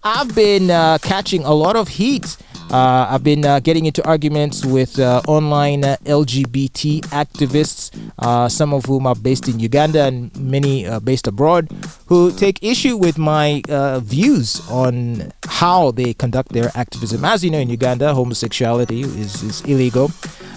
I've been catching a lot of heat. I've been getting into arguments with online LGBT activists, some of whom are based in Uganda and many based abroad, who take issue with my views on how they conduct their activism. As you know, in Uganda, homosexuality is illegal.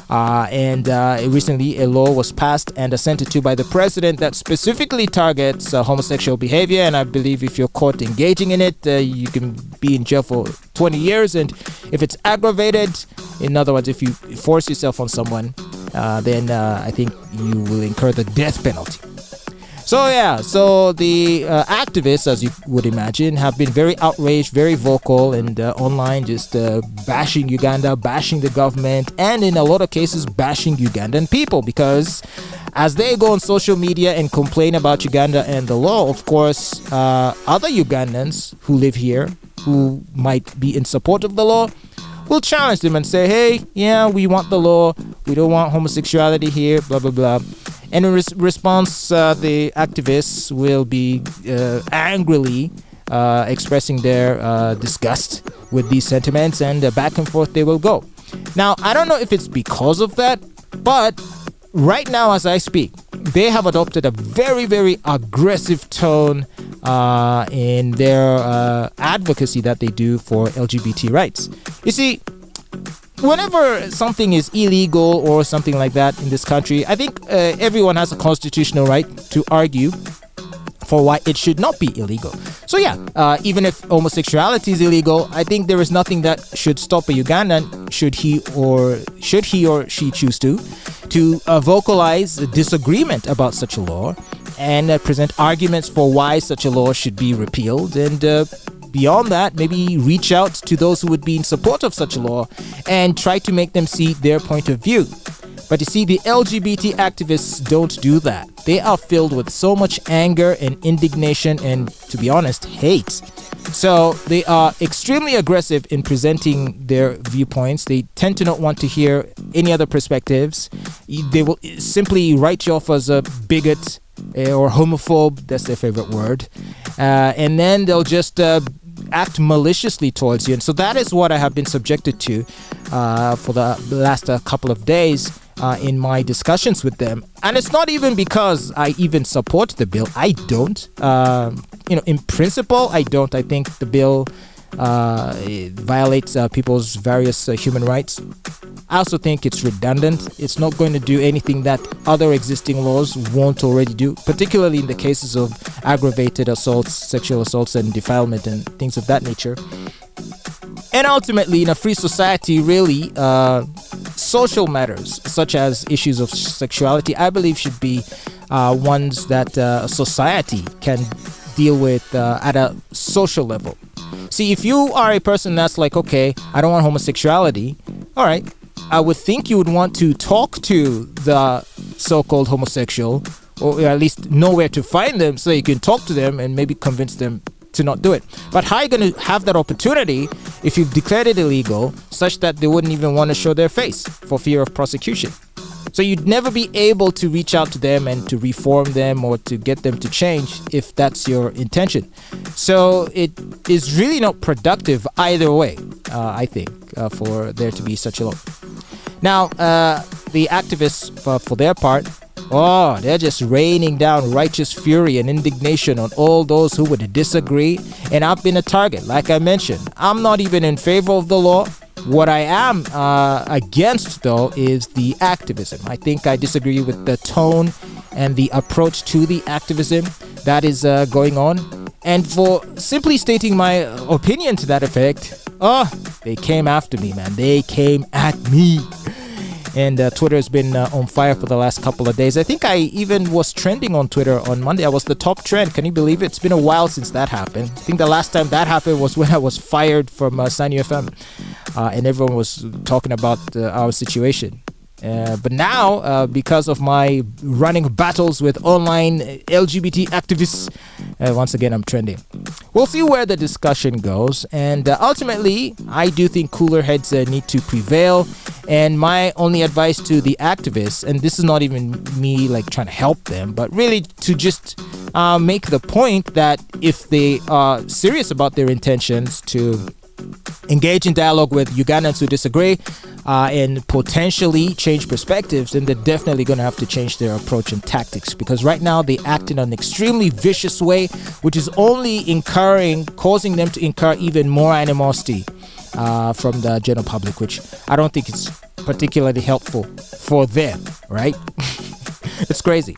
And recently a law was passed and assented to by the president that specifically targets homosexual behavior. And I believe if you're caught engaging in it, you can be in jail for 20 years. And if it's aggravated, in other words, if you force yourself on someone, then I think you will incur the death penalty. So the activists, as you would imagine, have been very outraged, very vocal, and online just bashing Uganda, bashing the government, and in a lot of cases bashing Ugandan people, because as they go on social media and complain about Uganda and the law, of course, other Ugandans who live here, who might be in support of the law, will challenge them and say, hey, yeah, we want the law, we don't want homosexuality here, blah, blah, blah. And in response, the activists will be angrily expressing their disgust with these sentiments, and back and forth they will go. Now, I don't know if it's because of that, but right now as I speak, they have adopted a very, very aggressive tone in their advocacy that they do for LGBT rights. You see, whenever something is illegal or something like that in this country, I think everyone has a constitutional right to argue for why it should not be illegal. So yeah, even if homosexuality is illegal, I think there is nothing that should stop a Ugandan, should he or she choose to vocalize a disagreement about such a law and present arguments for why such a law should be repealed, and beyond that, maybe reach out to those who would be in support of such a law and try to make them see their point of view. But you see, the LGBT activists don't do that. They are filled with so much anger and indignation and, to be honest, hate. So they are extremely aggressive in presenting their viewpoints. They tend to not want to hear any other perspectives. They will simply write you off as a bigot or homophobe. That's their favorite word. And then they'll just act maliciously towards you. And so that is what I have been subjected to for the last couple of days in my discussions with them. And it's not even because I even support the bill. I don't. In principle, I don't. I think the bill it violates people's various human rights. I also think it's redundant. It's not going to do anything that other existing laws won't already do, particularly in the cases of aggravated assaults, sexual assaults, and defilement and things of that nature. And ultimately, in a free society, really, social matters, such as issues of sexuality, I believe should be ones that a society can deal with at a social level. See, if you are a person that's like, okay, I don't want homosexuality, all right, I would think you would want to talk to the so-called homosexual, or at least know where to find them so you can talk to them and maybe convince them to not do it. But how are you going to have that opportunity if you've declared it illegal, such that they wouldn't even want to show their face for fear of prosecution? So you'd never be able to reach out to them and to reform them or to get them to change if that's your intention. So it is really not productive either way, I think, for there to be such a law. Now, the activists, for their part, they're just raining down righteous fury and indignation on all those who would disagree. And I've been a target, like I mentioned. I'm not even in favor of the law. What I am against, though, is the activism. I think I disagree with the tone and the approach to the activism that is going on. And for simply stating my opinion to that effect, they came after me, man. They came at me. And Twitter has been on fire for the last couple of days. I think I even was trending on Twitter on Monday. I was the top trend. Can you believe it? It's been a while since that happened. I think the last time that happened was when I was fired from Sunny FM. And everyone was talking about our situation. But now, because of my running battles with online LGBT activists, once again, I'm trending. We'll see where the discussion goes. And ultimately, I do think cooler heads need to prevail. And my only advice to the activists, and this is not even me like trying to help them, but really to just make the point that if they are serious about their intentions to engage in dialogue with Ugandans who disagree and potentially change perspectives, then they're definitely going to have to change their approach and tactics, because right now they act in an extremely vicious way, which is only causing them to incur even more animosity from the general public, which I don't think is particularly helpful for them, right? It's crazy.